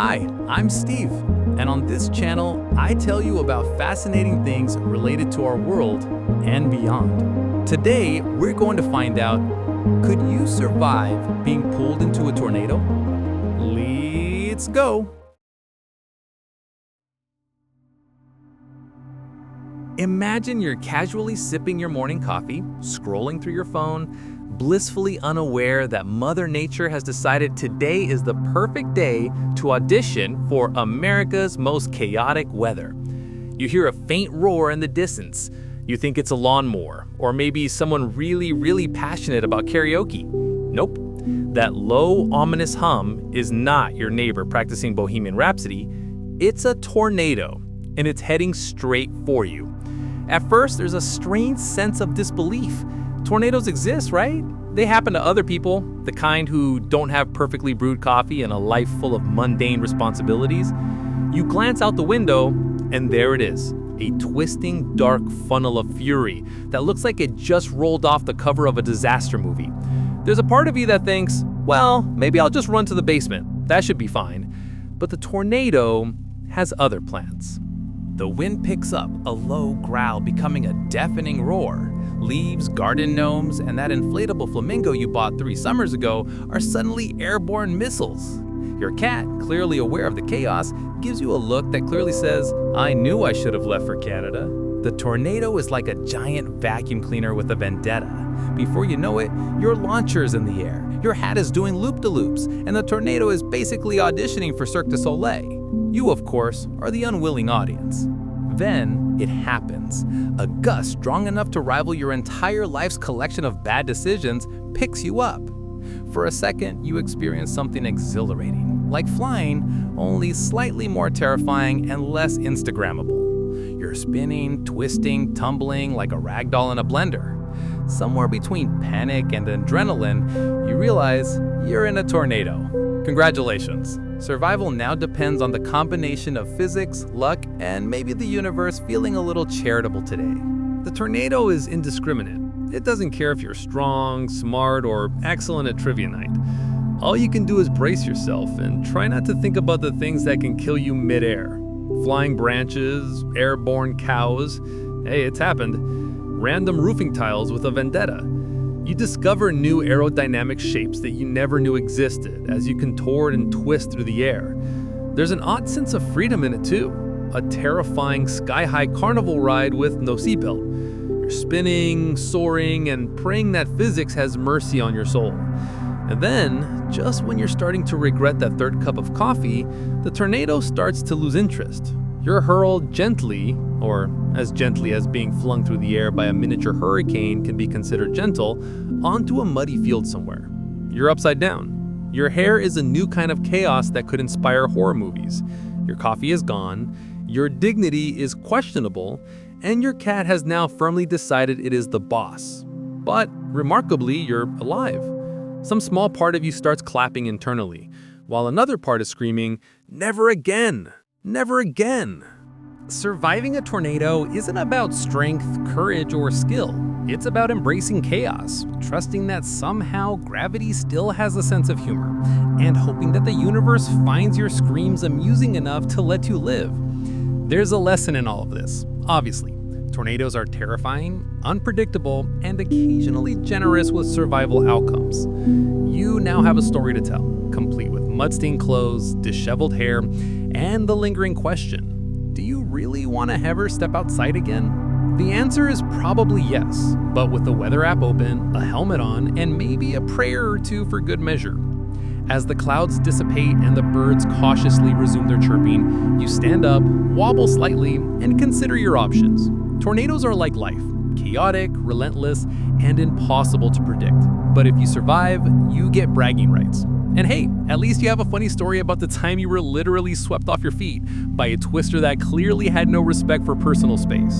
Hi, I'm Steve, and on this channel, I tell you about fascinating things related to our world and beyond. Today, we're going to find out, could you survive being pulled into a tornado? Let's go! Imagine you're casually sipping your morning coffee, scrolling through your phone, blissfully unaware that Mother Nature has decided today is the perfect day to audition for America's most chaotic weather. You hear a faint roar in the distance. You think it's a lawnmower, or maybe someone really passionate about karaoke. Nope. That low, ominous hum is not your neighbor practicing Bohemian Rhapsody. It's a tornado, and it's heading straight for you. At first, there's a strange sense of disbelief. Tornadoes exist, right? They happen to other people, the kind who don't have perfectly brewed coffee and a life full of mundane responsibilities. You glance out the window, and there it is, a twisting, dark funnel of fury that looks like it just rolled off the cover of a disaster movie. There's a part of you that thinks, well, maybe I'll just run to the basement. That should be fine. But the tornado has other plans. The wind picks up, a low growl becoming a deafening roar. Leaves, garden gnomes, and that inflatable flamingo you bought 3 summers ago are suddenly airborne missiles. Your cat, clearly aware of the chaos, gives you a look that clearly says, I knew I should have left for Canada. The tornado is like a giant vacuum cleaner with a vendetta. Before you know it, your launcher's in the air, your hat is doing loop-de-loops, and the tornado is basically auditioning for Cirque du Soleil. You, of course, are the unwilling audience. Then it happens. A gust strong enough to rival your entire life's collection of bad decisions picks you up. For a second, you experience something exhilarating, like flying, only slightly more terrifying and less Instagrammable. You're spinning, twisting, tumbling like a rag doll in a blender. Somewhere between panic and adrenaline, you realize you're in a tornado. Congratulations. Survival now depends on the combination of physics, luck, and maybe the universe feeling a little charitable today. The tornado is indiscriminate. It doesn't care if you're strong, smart, or excellent at trivia night. All you can do is brace yourself and try not to think about the things that can kill you midair. Flying branches, airborne cows, hey, it's happened. Random roofing tiles with a vendetta. You discover new aerodynamic shapes that you never knew existed as you contort and twist through the air. There's an odd sense of freedom in it too, a terrifying sky-high carnival ride with no seatbelt. You're spinning, soaring, and praying that physics has mercy on your soul. And then, just when you're starting to regret that third cup of coffee, the tornado starts to lose interest. You're hurled gently, or as gently as being flung through the air by a miniature hurricane can be considered gentle, onto a muddy field somewhere. You're upside down. Your hair is a new kind of chaos that could inspire horror movies. Your coffee is gone, your dignity is questionable, and your cat has now firmly decided it is the boss. But, remarkably, you're alive. Some small part of you starts clapping internally, while another part is screaming, "Never again! Never again!" Surviving a tornado isn't about strength, courage, or skill. It's about embracing chaos, trusting that somehow gravity still has a sense of humor, and hoping that the universe finds your screams amusing enough to let you live. There's a lesson in all of this, obviously. Tornadoes are terrifying, unpredictable, and occasionally generous with survival outcomes. You now have a story to tell, complete with mud-stained clothes, disheveled hair, and the lingering question, do you really want to ever step outside again? The answer is probably yes, but with the weather app open, a helmet on, and maybe a prayer or two for good measure. As the clouds dissipate and the birds cautiously resume their chirping, you stand up, wobble slightly, and consider your options. Tornadoes are like life, chaotic, relentless, and impossible to predict. But if you survive, you get bragging rights. And hey, at least you have a funny story about the time you were literally swept off your feet by a twister that clearly had no respect for personal space.